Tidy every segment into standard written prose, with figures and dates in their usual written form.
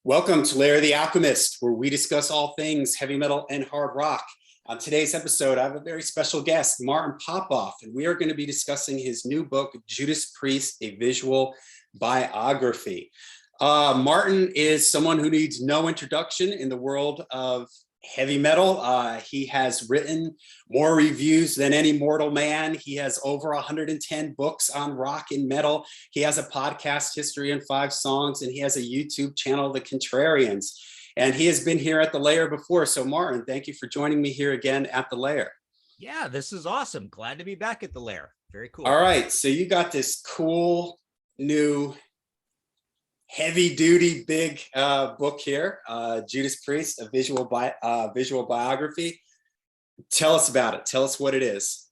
Welcome to Lair the Alchemist, where we discuss all things heavy metal and hard rock. On today's episode, I have a very special guest, Martin Popoff, and we are going to be discussing his new book, Judas Priest, A Visual Biography. Martin is someone who needs no introduction in the world of heavy metal. He has written more reviews than any mortal man. He has over 110 books on rock and metal. He has a podcast, History in 5 Songs, and he has a YouTube channel, The Contrarians. And he has been here at the Lair before. So Martin, thank you for joining me here again at the Lair. Yeah, this is awesome. Glad to be back at the Lair. Very cool. All right, so you got this cool new heavy duty big book here, Judas Priest, a visual biography. Tell us about it. Tell us what it is.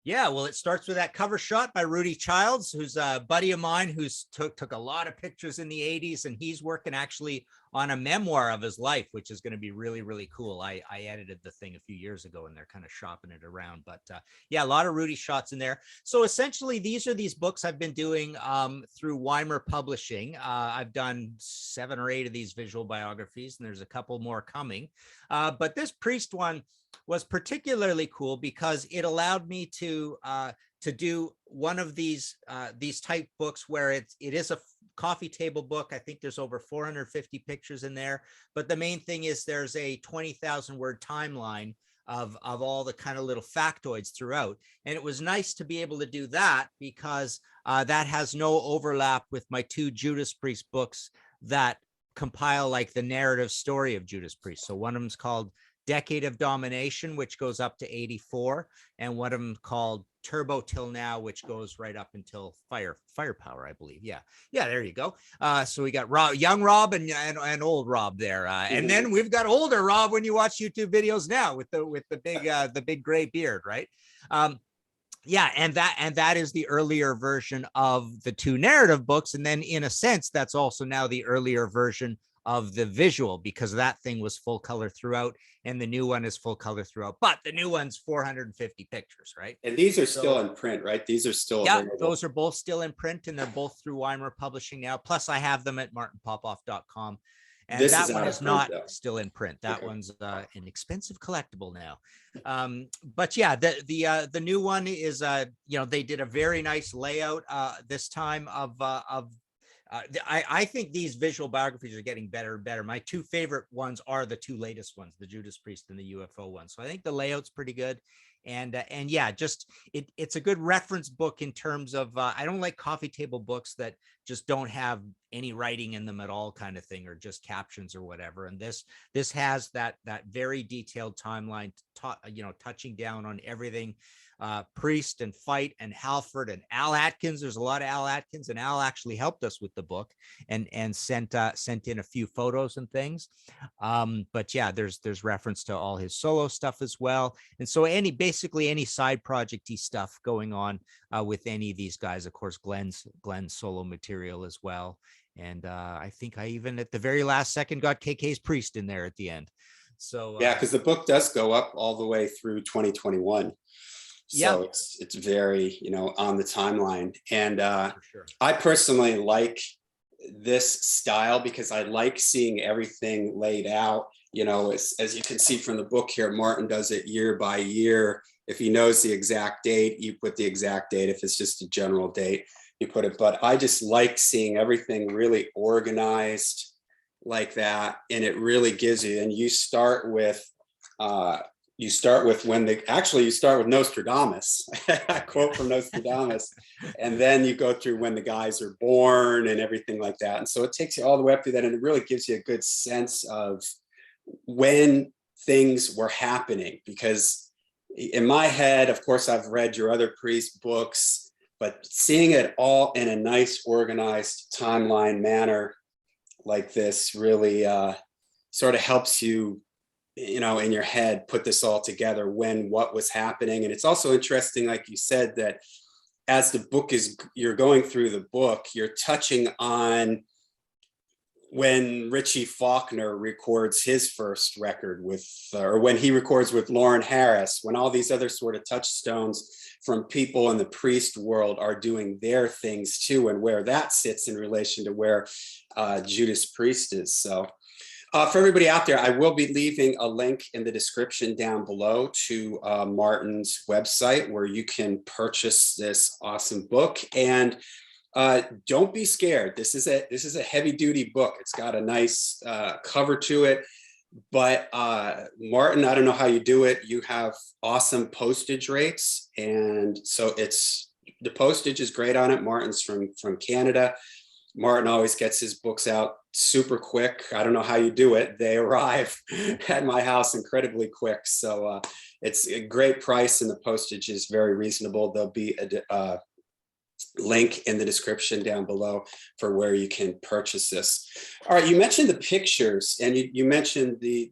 Yeah, well, it starts with that cover shot by Rudy Childs, who's a buddy of mine who's took a lot of pictures in the 80s, and he's working actually on a memoir of his life, which is going to be really, really cool. I edited the thing a few years ago, and they're kind of shopping it around. But yeah, a lot of Rudy shots in there. So essentially, these are these books I've been doing through Weimer Publishing. I've done 7 or 8 of these visual biographies, and there's a couple more coming. But this Priest one was particularly cool because it allowed me to do one of these type books where it is a coffee table book. I think there's over 450 pictures in there, but the main thing is there's a 20,000 word timeline of all the kind of little factoids throughout. And it was nice to be able to do that because that has no overlap with my 2 Judas Priest books that compile like the narrative story of Judas Priest. So one of them's called Decade of Domination, which goes up to 84, and one of them called Turbo Till Now, which goes right up until Firepower, I believe. Yeah, there you go. So we got young Rob and old Rob there, and then we've got older Rob when you watch YouTube videos now with the big gray beard, right? Yeah, and that is the earlier version of the 2 narrative books, and then in a sense, that's also now the earlier version of the visual, because that thing was full color throughout, and the new one is full color throughout, but the new one's 450 pictures, right? And these are still in print, right? These are still available. Those are both still in print, and they're both through Weimer Publishing now. Plus I have them at martinpopoff.com. And this that one is not still in print. That one's an expensive collectible now. But yeah, the new one is they did a very nice layout this time of I think these visual biographies are getting better and better. My 2 favorite ones are the 2 latest ones, the Judas Priest and the UFO one. So I think the layout's pretty good. And yeah, just it's a good reference book in terms of I don't like coffee table books that just don't have any writing in them at all, kind of thing, or just captions or whatever. And this has that very detailed timeline, touching down on everything. Priest and Fight and Halford and Al Atkins. There's a lot of Al Atkins, and Al actually helped us with the book and sent in a few photos and things. But yeah, there's reference to all his solo stuff as well. And so basically any side projecty stuff going on with any of these guys. Of course, Glenn's solo material as well. And I think I even at the very last second got KK's Priest in there at the end. So yeah, because the book does go up all the way through 2021. So it's very, on the timeline. And sure. I personally like this style because I like seeing everything laid out. As you can see from the book here, Martin does it year by year. If he knows the exact date, you put the exact date. If it's just a general date, you put it. But I just like seeing everything really organized like that. And it really gives you, and you start with you start with Nostradamus, a quote from Nostradamus, and then you go through when the guys are born and everything like that. And so it takes you all the way up to that, and it really gives you a good sense of when things were happening. Because in my head, of course, I've read your other Priest books, but seeing it all in a nice, organized timeline manner like this really sort of helps you in your head, put this all together what was happening. And it's also interesting, like you said, that as you're going through the book, you're touching on when Richie Faulkner records his first record with, or when he records with Lauren Harris, when all these other sort of touchstones from people in the Priest world are doing their things too, and where that sits in relation to where Judas Priest is. So for everybody out there, I will be leaving a link in the description down below to Martin's website where you can purchase this awesome book. And don't be scared. This is a heavy duty book. It's got a nice cover to it. But Martin, I don't know how you do it. You have awesome postage rates. And so the postage is great on it. Martin's from Canada. Martin always gets his books out super quick. I don't know how you do it. They arrive at my house incredibly quick. So it's a great price and the postage is very reasonable. There'll be a link in the description down below for where you can purchase this. All right, you mentioned the pictures, and you mentioned the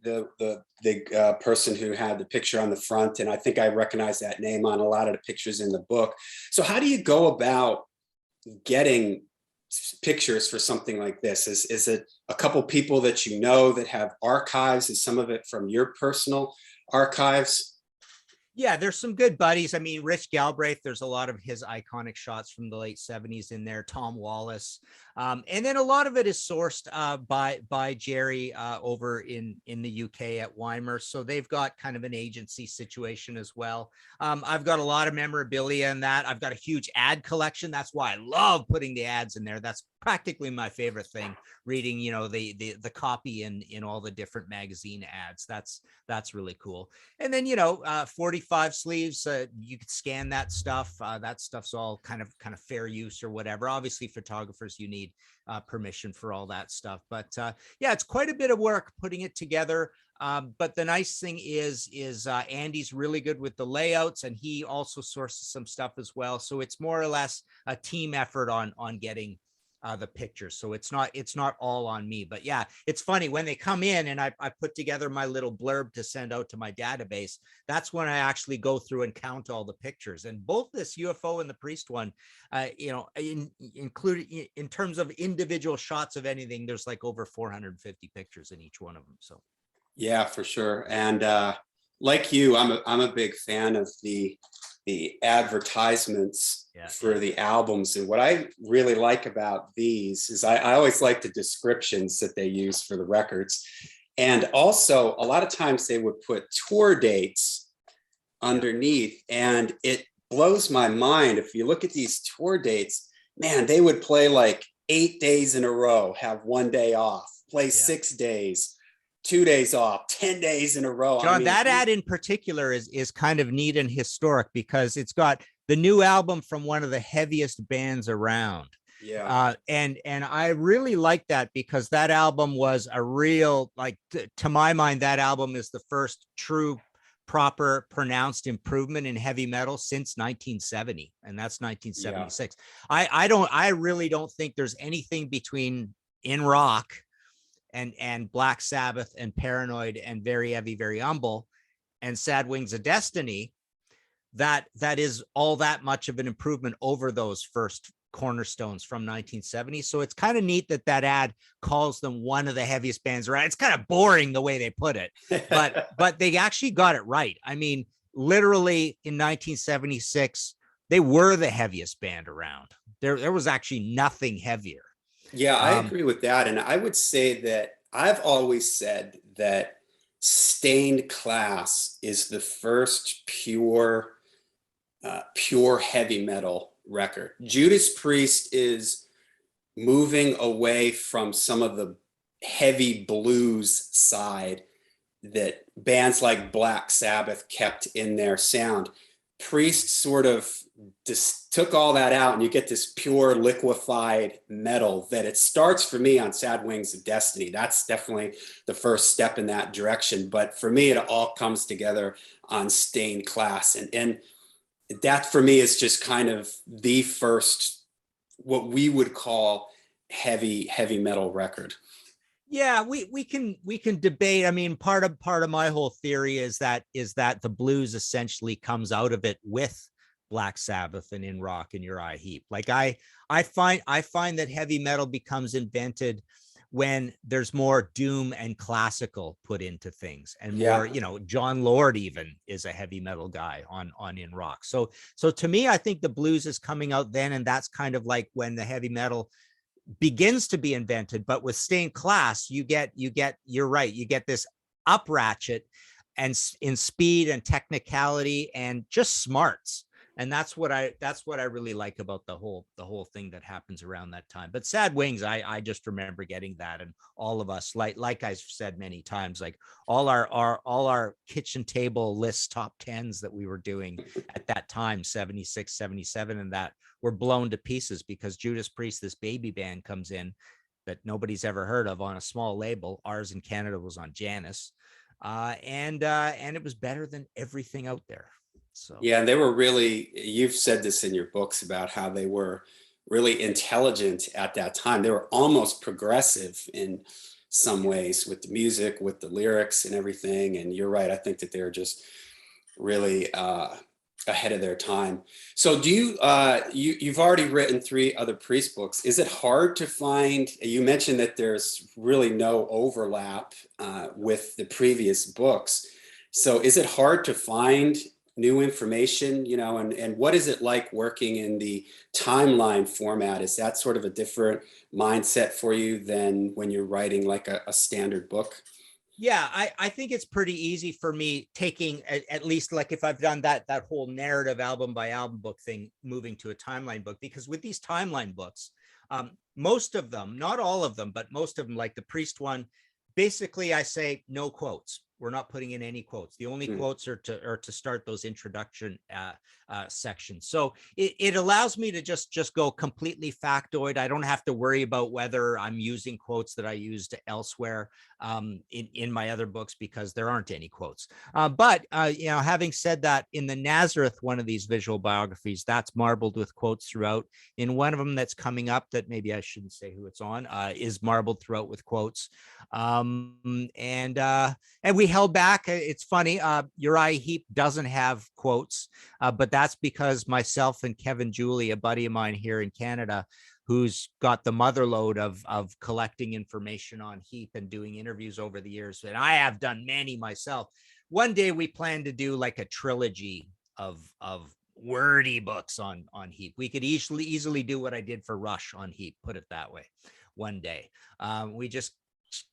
person who had the picture on the front, and I think I recognize that name on a lot of the pictures in the book. So how do you go about getting pictures for something like this? Is it a couple people that you know that have archives? Is some of it from your personal archives? Yeah, there's some good buddies. I mean, Rich Galbraith, there's a lot of his iconic shots from the late 70s in there, Tom Wallace. And then a lot of it is sourced by Jerry over in the UK at Weimer. So they've got kind of an agency situation as well. I've got a lot of memorabilia in that. I've got a huge ad collection. That's why I love putting the ads in there. That's practically my favorite thing, reading, you know, the copy in all the different magazine ads. That's really cool. And then, you know, 45 sleeves, you could scan that stuff. That stuff's all kind of fair use or whatever. Obviously, photographers, you need permission for all that stuff. But yeah, it's quite a bit of work putting it together. But the nice thing is Andy's really good with the layouts, and he also sources some stuff as well. So it's more or less a team effort on getting the pictures. So it's not all on me. But yeah, it's funny when they come in and I put together my little blurb to send out to my database. That's when I actually go through and count all the pictures. And both this UFO and the Priest one, you know, included in terms of individual shots of anything, there's like over 450 pictures in each one of them. So yeah, for sure. And like you, I'm a big fan of the advertisements for the albums. And what I really like about these is I always like the descriptions that they use for the records. And also a lot of times they would put tour dates underneath, and it blows my mind. If you look at these tour dates, man, they would play like 8 days in a row, have 1 day off, play 6 days, 2 days off, 10 days in a row. John, I mean, that ad in particular is kind of neat and historic because it's got the new album from one of the heaviest bands around. Yeah. And I really like that because that album was a real, like, to my mind, that album is the first true, proper, pronounced improvement in heavy metal since 1970. And that's 1976. Yeah. I really don't think there's anything between In Rock and Black Sabbath and Paranoid and Very Heavy, Very Humble and Sad Wings of Destiny that is all that much of an improvement over those first cornerstones from 1970. So it's kind of neat that ad calls them one of the heaviest bands around. It's kind of boring the way they put it, but they actually got it right. I mean, literally in 1976, they were the heaviest band around. There was actually nothing heavier. Yeah, I agree with that. And I would say that I've always said that Stained Class is the first pure heavy metal record. Judas Priest is moving away from some of the heavy blues side that bands like Black Sabbath kept in their sound. Priest sort of just took all that out, and you get this pure liquefied metal that it starts for me on Sad Wings of Destiny. That's definitely the first step in that direction. But for me, it all comes together on Stained Class. And that for me is just kind of the first, what we would call heavy metal record. Yeah, we can debate. I mean, part of my whole theory is that the blues essentially comes out of it with Black Sabbath and In Rock and Uriah Heep. Like I find that heavy metal becomes invented when there's more doom and classical put into things, and Yeah. more, John Lord even is a heavy metal guy on In Rock. So to me, I think the blues is coming out then, and that's kind of like when the heavy metal begins to be invented. But with Stained Class, you're right, you get this up ratchet and in speed and technicality and just smarts. And that's what I really like about the whole thing that happens around that time. But Sad Wings, I just remember getting that, and all of us, like I've said many times, like all our kitchen table list top 10s that we were doing at that time, 76, 77, and that were blown to pieces because Judas Priest, this baby band, comes in that nobody's ever heard of on a small label. Ours in Canada was on Janus, and it was better than everything out there. So Yeah, and they were really, you've said this in your books about how they were really intelligent at that time. They were almost progressive in some ways with the music, with the lyrics and everything. And you're right, I think that they're just really ahead of their time. So do you've already written 3 other Priest books. Is it hard to find, you mentioned that there's really no overlap with the previous books. So is it hard to find new information, and what is it like working in the timeline format? Is that sort of a different mindset for you than when you're writing like a standard book? yeah, I think it's pretty easy for me taking at least, like, if I've done that whole narrative album by album book thing, moving to a timeline book, because with these timeline books, most of them, not all of them, but most of them, like the Priest one, basically I say no quotes. We're not putting in any quotes. The only quotes are to start those introduction sections. So it allows me to just go completely factoid. I don't have to worry about whether I'm using quotes that I used elsewhere in my other books, because there aren't any quotes. But having said that, in the Nazareth, one of these visual biographies, that's marbled with quotes throughout. In one of them that's coming up, that maybe I shouldn't say who it's on, is marbled throughout with quotes. And we held back. It's funny. Uriah Heep doesn't have quotes, but that's because myself and Kevin Julie, a buddy of mine here in Canada, who's got the motherload of collecting information on Heep and doing interviews over the years, and I have done many myself. One day we plan to do like a trilogy of wordy books on Heep. We could easily do what I did for Rush on Heep, put it that way, one day. We just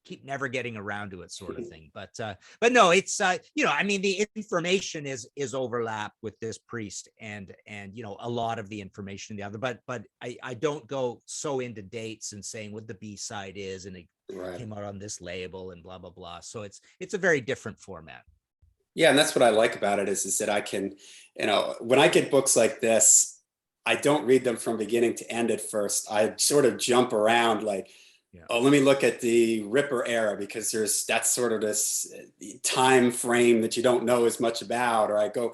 keep never getting around to it, sort of thing. But no, it's the information is overlap with this Priest and a lot of the information in the other, but I don't go so into dates and saying what the B-side is and it came out on this label and blah blah blah. So it's a very different format. Yeah, and that's what I like about it is that I can, when I get books like this, I don't read them from beginning to end at first. I sort of jump around like, oh, let me look at the Ripper era because that's sort of this time frame that you don't know as much about. Or I go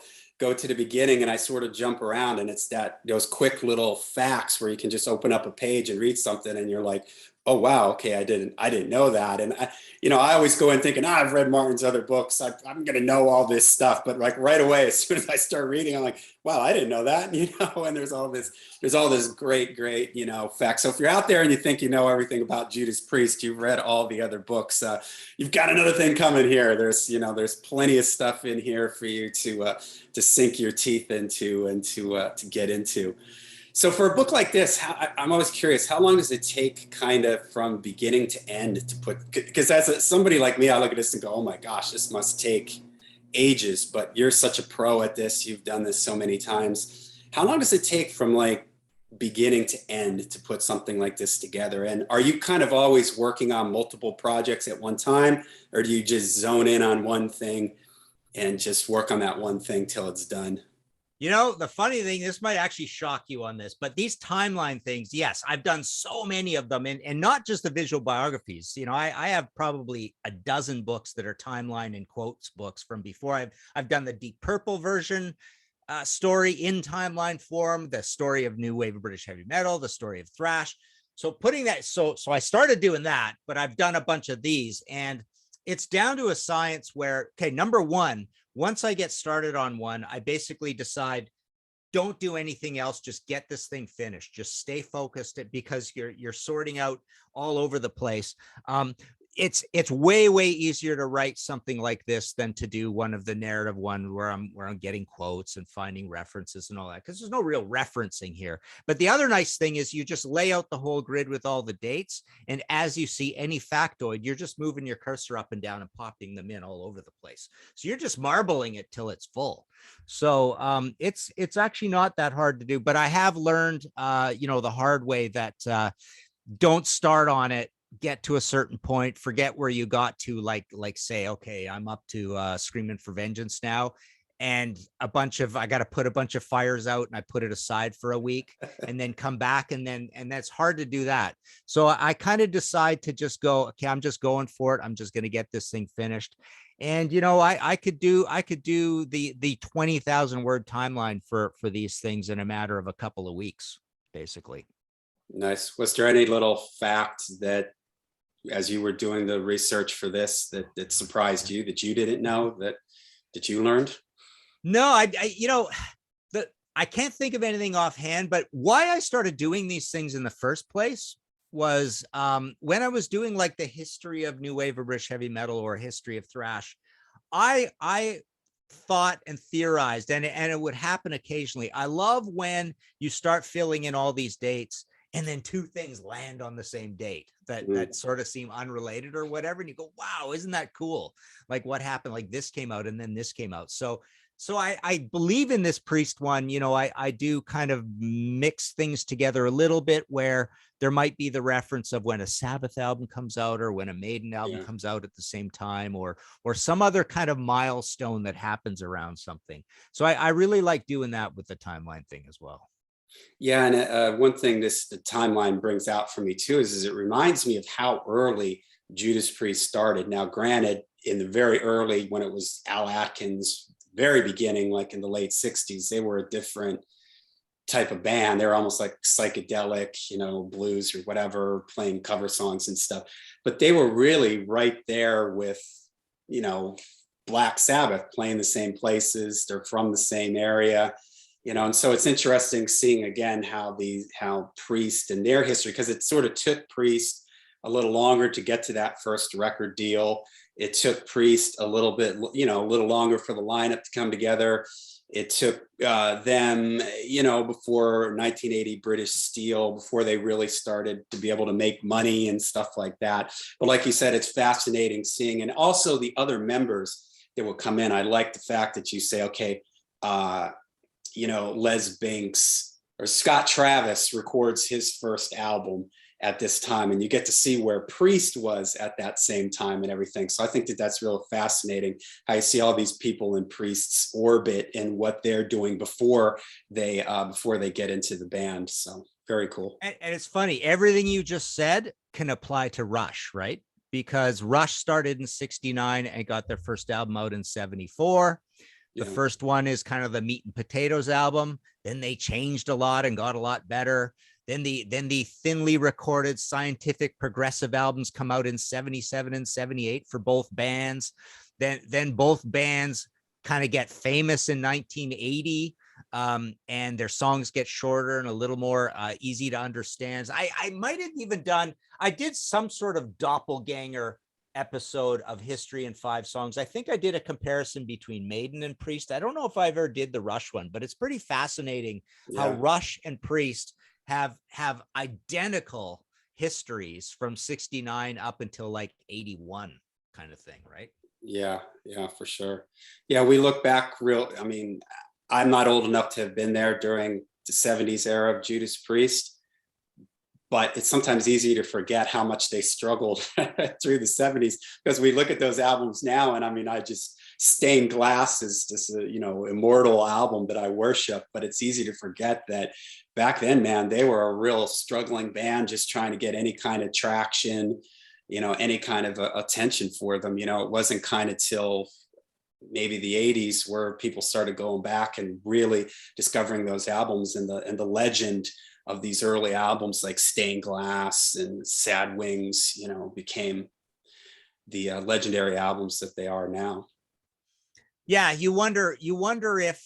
to the beginning and I sort of jump around, and it's those quick little facts where you can just open up a page and read something and you're like, oh wow, okay, I didn't know that. And I always go in thinking, I've read Martin's other books, I'm gonna know all this stuff. But like right away, as soon as I start reading, I'm like, wow, I didn't know that. And there's all this great facts. So if you're out there and you think you know everything about Judas Priest, you've read all the other books, you've got another thing coming here. There's plenty of stuff in here for you to sink your teeth into and to get into. So for a book like this, I'm always curious, how long does it take kind of from beginning to end to put, because as somebody like me, I look at this and go, oh my gosh, this must take ages, but you're such a pro at this. You've done this so many times. How long does it take from like beginning to end to put something like this together? And are you kind of always working on multiple projects at one time, or do you just zone in on one thing and just work on that one thing till it's done? The funny thing, this might actually shock you on this, but these timeline things, yes, I've done so many of them, and not just the visual biographies. I have probably a dozen books that are timeline and quotes books from before. I've done the Deep Purple version story in timeline form, the story of New Wave of British Heavy Metal, the story of thrash. So putting that, so I started doing that, but I've done a bunch of these, and it's down to a science where, okay, number one, once I get started on one, I basically decide, don't do anything else. Just get this thing finished. Just stay focused because you're sorting out all over the place. It's way easier to write something like this than to do one of the narrative one where I'm getting quotes and finding references and all that, because there's no real referencing here. But the other nice thing is you just lay out the whole grid with all the dates, and as you see any factoid, you're just moving your cursor up and down and popping them in all over the place. So you're just marbling it till it's full. So it's actually not that hard to do. But I have learned the hard way that don't start on it, get to a certain point, forget where you got to, like say, okay, I'm up to Screaming for Vengeance now, and I got to put a bunch of fires out, and I put it aside for a week and then come back, and that's hard to do that. So I kind of decide to just go, okay, I'm just going for it. I'm just going to get this thing finished. And I could do the 20,000 word timeline for these things in a matter of a couple of weeks, basically. Nice. Was there any little fact that, as you were doing the research for this, that surprised you, that you didn't know, that you learned? No, I can't think of anything offhand, but why I started doing these things in the first place was when I was doing like the history of new wave or British heavy metal or history of thrash, I thought and theorized, and it would happen occasionally. I love when you start filling in all these dates and then two things land on the same date that sort of seem unrelated or whatever, and you go, wow, isn't that cool? Like, what happened? Like, this came out and then this came out. So I believe in this Priest one. I do kind of mix things together a little bit, where there might be the reference of when a Sabbath album comes out or when a Maiden album comes out at the same time, or some other kind of milestone that happens around something. So I really like doing that with the timeline thing as well. Yeah, and one thing the timeline brings out for me too is it reminds me of how early Judas Priest started. Now, granted, in the very early, when it was Al Atkins, very beginning, like in the late 60s, they were a different type of band. They're almost like psychedelic, blues or whatever, playing cover songs and stuff. But they were really right there with, Black Sabbath, playing the same places. They're from the same area. And so it's interesting seeing again how Priest and their history, because it sort of took Priest a little longer to get to that first record deal. It took Priest a little bit, a little longer for the lineup to come together. It took them, before 1980 British Steel, before they really started to be able to make money and stuff like that. But like you said, it's fascinating seeing, and also the other members that will come in. I like the fact that you say, okay, Les Binks or Scott Travis records his first album at this time, and you get to see where Priest was at that same time and everything. So I think that's real fascinating, how you see all these people in Priest's orbit and what they're doing before they get into the band. So very cool. And it's funny, everything you just said can apply to Rush, right? Because Rush started in 69 and got their first album out in 74. The first one is kind of the meat and potatoes album. Then they changed a lot and got a lot better. Then the thinly recorded scientific progressive albums come out in 77 and 78 for both bands. Then both bands kind of get famous in 1980, and their songs get shorter and a little more easy to understand. I might have even I did some sort of doppelganger episode of History in 5 songs. I think I did a comparison between Maiden and Priest. I don't know if I ever did the Rush one, but it's pretty fascinating how Rush and Priest have identical histories from 69 up until like 81 kind of thing, right? Yeah, for sure. Yeah, we look back I'm not old enough to have been there during the 70s era of Judas Priest, but it's sometimes easy to forget how much they struggled through the 70s, because we look at those albums now, and Stained Glass is just a, immortal album that I worship, but it's easy to forget that back then, man, they were a real struggling band, just trying to get any kind of traction, any kind of attention for them. It wasn't kind of till maybe the 80s where people started going back and really discovering those albums, and the legend of these early albums like Stained Glass and Sad Wings, became the legendary albums that they are now. Yeah, you wonder if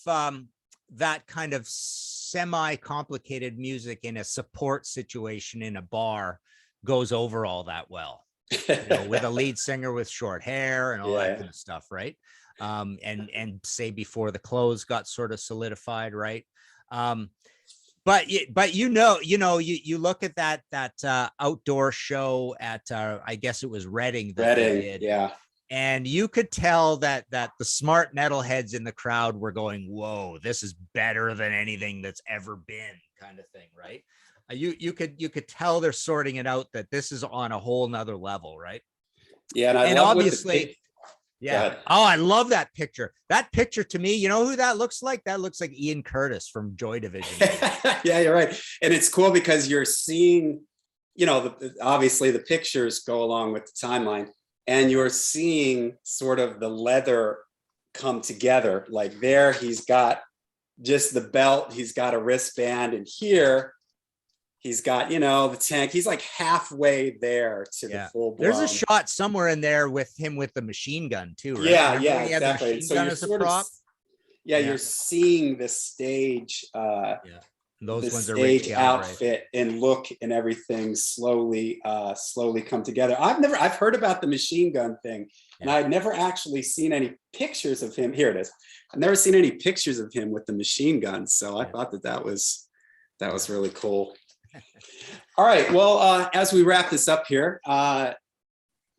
that kind of semi-complicated music in a support situation in a bar goes over all that well, with a lead singer with short hair and all that kind of stuff, right? And say before the clothes got sort of solidified, right? But you look at that outdoor show at I guess it was Reading that they did, yeah. and you could tell that the smart metalheads in the crowd were going, "Whoa, this is better than anything that's ever been," kind of thing, right? You could tell they're sorting it out, that this is on a whole nother level, right? Yeah, and I And love obviously, yeah. Oh, I love that picture. That picture, to me, you know who that looks like? That looks like Ian Curtis from Joy Division. Yeah, you're right. And it's cool because you're seeing, obviously the pictures go along with the timeline, and you're seeing sort of the leather come together. Like there, he's got just the belt, he's got a wristband, and here he's got, the tank. He's like halfway there to the full blown. There's a shot somewhere in there with him with the machine gun too, right? Yeah, exactly. So you're sort of, you're seeing the stage, those ones stage are outfit and look and everything slowly come together. I've heard about the machine gun thing, and I'd never actually seen any pictures of him. Here it is. I've never seen any pictures of him with the machine gun, so I thought that was really cool. All right, well, as we wrap this up here,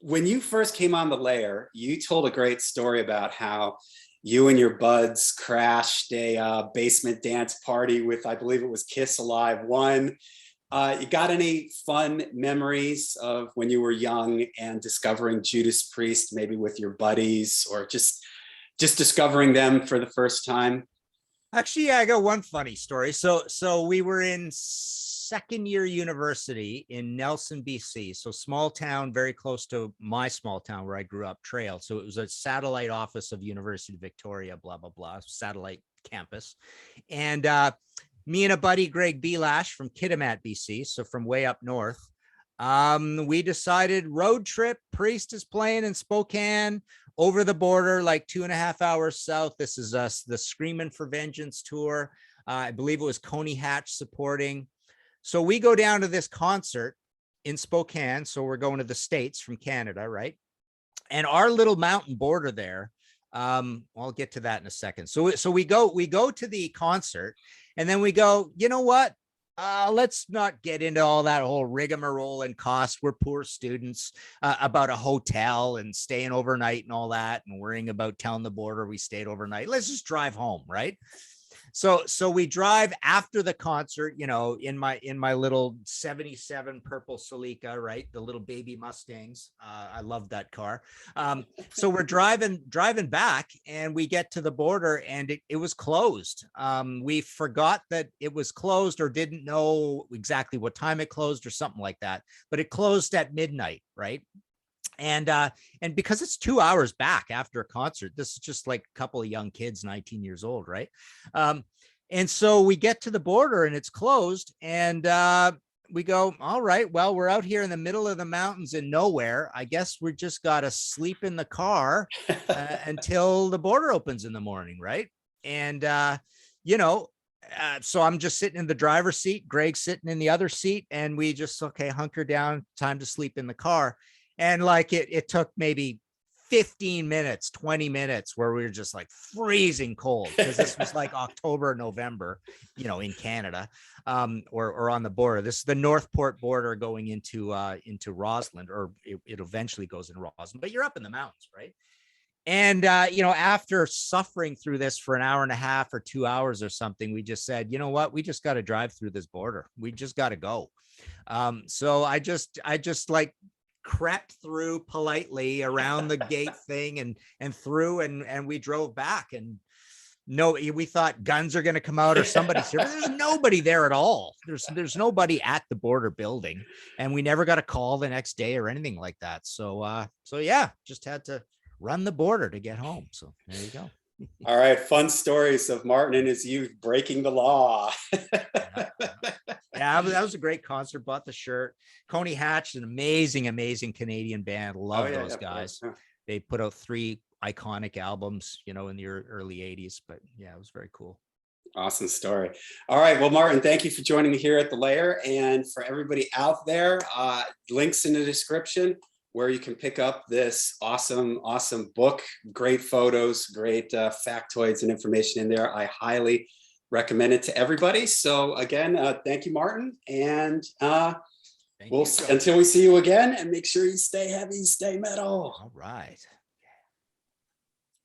when you first came on the Lair, you told a great story about how you and your buds crashed a basement dance party with, I believe it was Kiss Alive 1. You got any fun memories of when you were young and discovering Judas Priest, maybe with your buddies, or just discovering them for the first time? Actually, I got one funny story. So we were in second year university in Nelson, BC. So small town, very close to my small town where I grew up, Trail. So it was a satellite office of University of Victoria, blah, blah, blah, satellite campus. And me and a buddy, Greg Belash from Kitimat, BC, so from way up north, we decided road trip. Priest is playing in Spokane, over the border, like 2.5 hours south. This is us, the Screaming for Vengeance tour. I believe it was Coney Hatch supporting. So we go down to this concert in Spokane. So we're going to the States from Canada, right? And our little mountain border there, I'll get to that in a second. So we go to the concert, and then we go, you know what? Let's not get into all that whole rigmarole and cost. We're poor students, about a hotel and staying overnight and all that, and worrying about telling the border we stayed overnight. Let's just drive home, right? So we drive after the concert, in my little 77 purple Celica, right? The little baby Mustangs. I love that car. So we're driving back, and we get to the border, and it was closed. We forgot that it was closed, or didn't know exactly what time it closed or something like that, but it closed at midnight, right? And because it's 2 hours back after a concert, this is just like a couple of young kids, 19 years old, right? And so we get to the border, and it's closed, and we go, all right, well, we're out here in the middle of the mountains in nowhere. I guess we just got to sleep in the car until the border opens in the morning, right? And so I'm just sitting in the driver's seat, Greg's sitting in the other seat, and we just, hunker down, time to sleep in the car. And like it took maybe 15 minutes, 20 minutes where we were just like freezing cold, because this was like October, November, in Canada, or on the border. This is the Northport border going into Rossland, or it eventually goes in Rossland, but you're up in the mountains, right? And, after suffering through this for an hour and a half or 2 hours or something, we just said, you know what, we just got to drive through this border. We just got to go. So I just like crept through politely around the gate thing and through, and we drove back, and we thought guns are going to come out or somebody's here, but there's nobody there at all. There's nobody at the border building, and we never got a call the next day or anything like that. So yeah, just had to run the border to get home. So there you go. All right, fun stories of Martin in his youth breaking the law. Yeah, that was a great concert. Bought the shirt. Coney Hatch, an amazing Canadian band. Love those guys. Yeah. They put out 3 iconic albums, in the early 80s. But yeah, it was very cool. Awesome story. All right. Well, Martin, thank you for joining me here at The Layer. And for everybody out there, links in the description where you can pick up this awesome, awesome book. Great photos, great factoids and information in there. I highly recommend it to everybody. So again, thank you, Martin. And until we see you again, and make sure you stay heavy, stay metal. All right.